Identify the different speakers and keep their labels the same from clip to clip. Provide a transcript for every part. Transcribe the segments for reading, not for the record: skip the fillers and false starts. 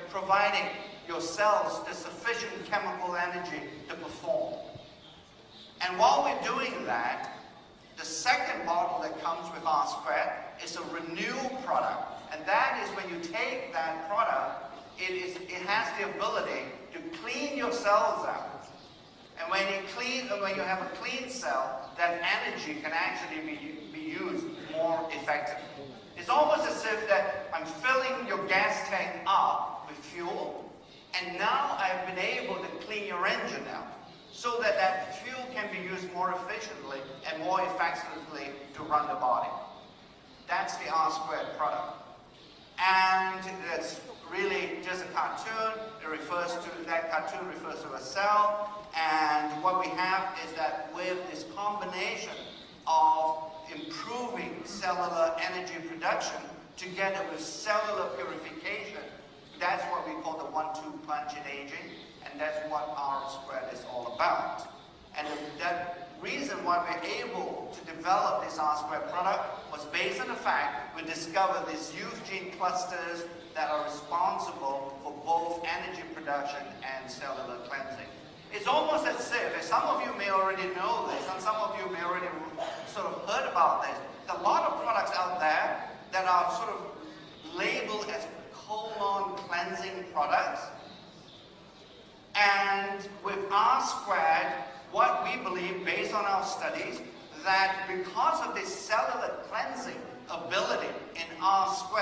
Speaker 1: providing your cells the sufficient chemical energy to perform. And while we're doing that, the second bottle that comes with R2 is a Renew product. And that is when you take that product, it has the ability to clean your cells out. And when you have a clean cell, that energy can actually be used more effectively. It's almost as if that I'm filling your gas tank up with fuel, and now I've been able to clean your engine out, so that that fuel can be used more efficiently and more effectively to run the body. That's the R2 product. And that's really just a cartoon. That cartoon refers to a cell. And what we have is that with this combination of improving cellular energy production together with cellular purification, that's what we call the 1-2 punch in aging, and that's what R2 is all about. And that reason why we're able to develop this R2 product was based on the fact we discovered these youth gene clusters that are responsible for both energy production and cellular cleansing. It's almost as if some of you may already know this, and some of you may already sort of heard about this. There are a lot of products out there that are sort of labeled as colon cleansing products. And with R2, what we believe, based on our studies, that because of this cellular cleansing ability in R2,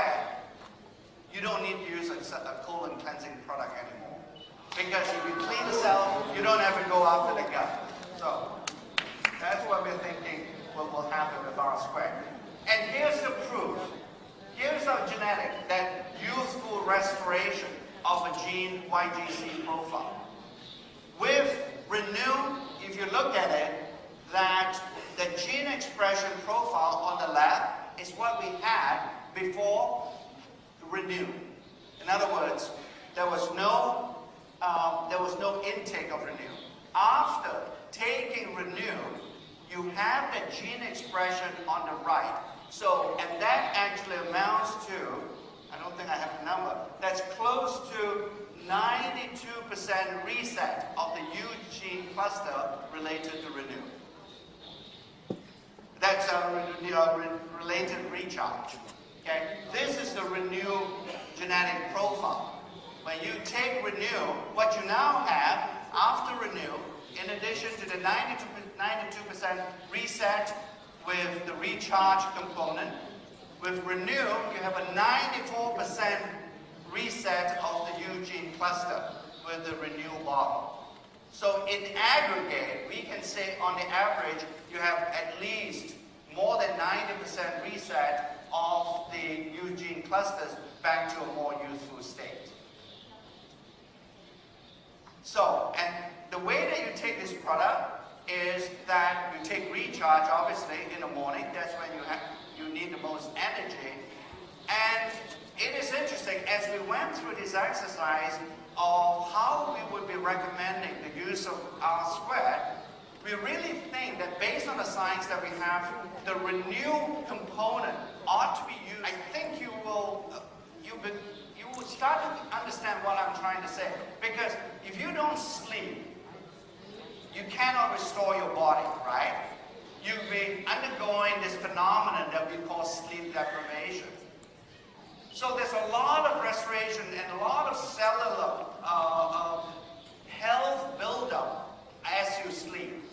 Speaker 1: you don't need to use a colon cleansing product anymore. Because if you clean the cell, you don't have to go after the gut. So that's what we're thinking will happen with R2. And here's the proof. Here's our genetic, that youthful restoration of a gene YGC profile. With Renew, if you look at it, that the gene expression profile on the left is what we had before Renew. In other words, there was no intake of Renew. After taking Renew, you have the gene expression on the right. So, and that actually amounts to, I don't think I have the number, that's close to 92% reset of the huge gene cluster related to Renew. That's a related recharge. Okay? This is the Renew genetic profile. When you take Renew, what you now have after Renew, in addition to the 92% reset with the recharge component, with Renew, you have a 94% reset of the huge gene cluster with the Renew bottle. So in aggregate, we can say on the average, you have at least more than 90% reset of the huge gene clusters back to a more youthful state. So, and the way that you take this product is that you take recharge, obviously, in the morning. That's when you need the most energy. And it is interesting, as we went through this exercise of how we would be recommending the use of R2, we really think that based on the science that we have, the Renew component ought to be used. I think you will start to understand what I'm trying to say. Because if you don't sleep, you cannot restore your body, right? You'll be undergoing this phenomenon that we call sleep deprivation. So there's a lot of restoration and a lot of cellular health buildup as you sleep.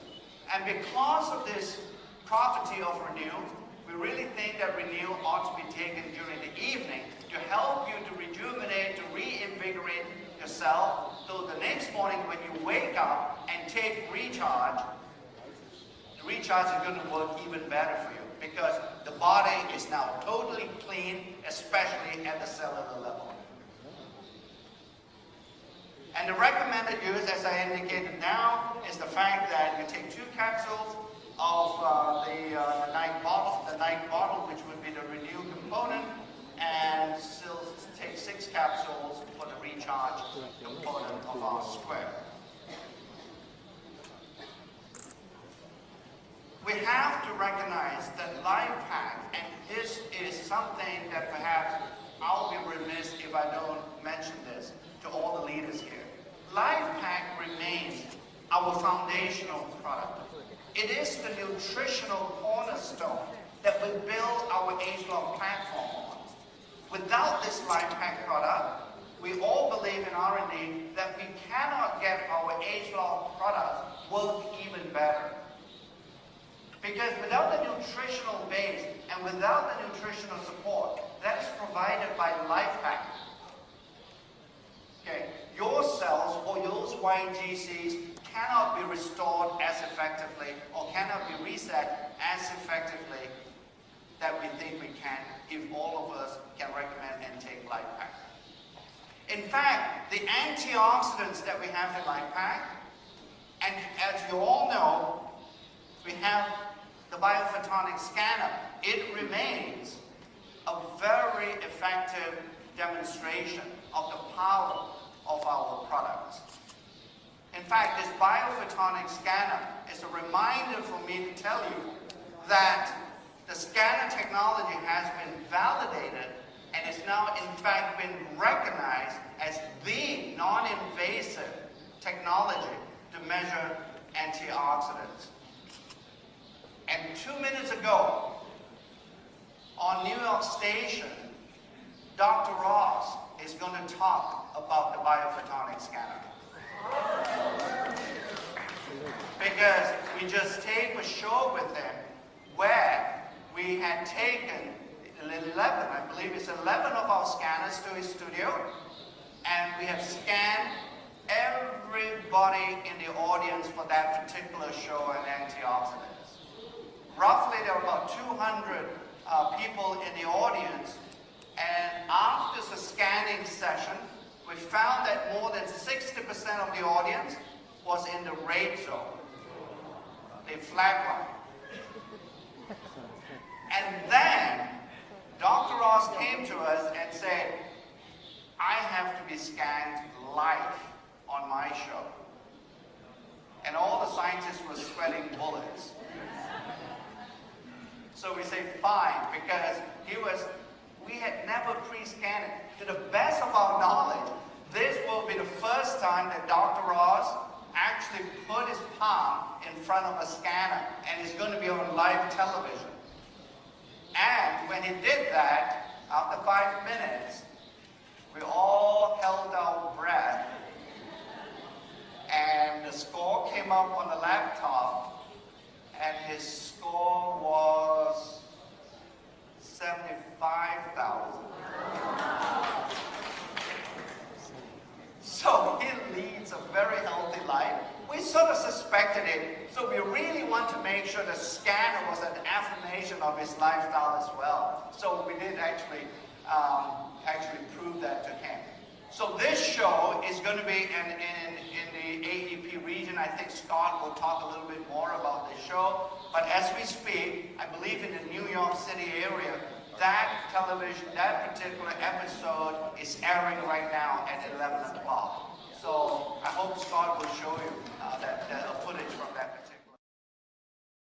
Speaker 1: And because of this property of Renew, we really think that Renew ought to be taken during the evening to help you to rejuvenate, to reinvigorate yourself, so the next morning when you wake up and take recharge, the recharge is going to work even better for you because the body is now totally clean, especially at the cellular level. And the recommended use, as I indicated now, is the fact that you take 2 capsules of the night bottle, which would be the Renew component, and still take 6 capsules for the recharge component of R2. We have to recognize that life hack, and this is something that perhaps I'll be remiss if I don't mention this. our foundational product. It is the nutritional cornerstone that we build our AgeLOC platform on. Without this life pack product, we all believe in R&D that we cannot get our AgeLOC product work even better. Because without the nutritional base and without the nutritional support that is provided by life pack, okay, your cells or your YGCs cannot be restored as effectively or cannot be reset as effectively that we think we can if all of us can recommend and take life pack. In fact, the antioxidants that we have in life pack, and as you all know, we have the biophotonic scanner. It remains a very effective demonstration of the power of our products. In fact, this biophotonic scanner is a reminder for me to tell you that the scanner technology has been validated and is now in fact been recognized as the non-invasive technology to measure antioxidants. And 2 minutes ago, on New York Station, Dr. Ross is going to talk about the biophotonic scanner. Because we just taped a show with him where we had taken 11, I believe it's 11 of our scanners to his studio, and we have scanned everybody in the audience for that particular show on antioxidants. Roughly there were about 200 people in the audience, and after the scanning session, we found that more than 60% of the audience was in the red zone. They flatlined. And then Dr. Ross came to us and said, I have to be scanned live on my show. And all the scientists were sweating bullets. So we say fine, because we had never pre-scanned it. To the best of our knowledge, this will be the first time that Dr. Ross actually put his palm in front of a scanner, and it's going to be on live television. And when he did that, after 5 minutes, we all held our breath, and the score came up on the laptop, and his score was 75,000. So he leads a very healthy life. We sort of suspected it, so we really want to make sure the scanner was an affirmation of his lifestyle as well. So we did actually prove that to him. So this show is going to be in the AEP region. I think Scott will talk a little bit more about this show. But as we speak, I believe in the New York City area, that particular episode is airing right now at 11 o'clock. So I hope Scott will show you that footage from that particular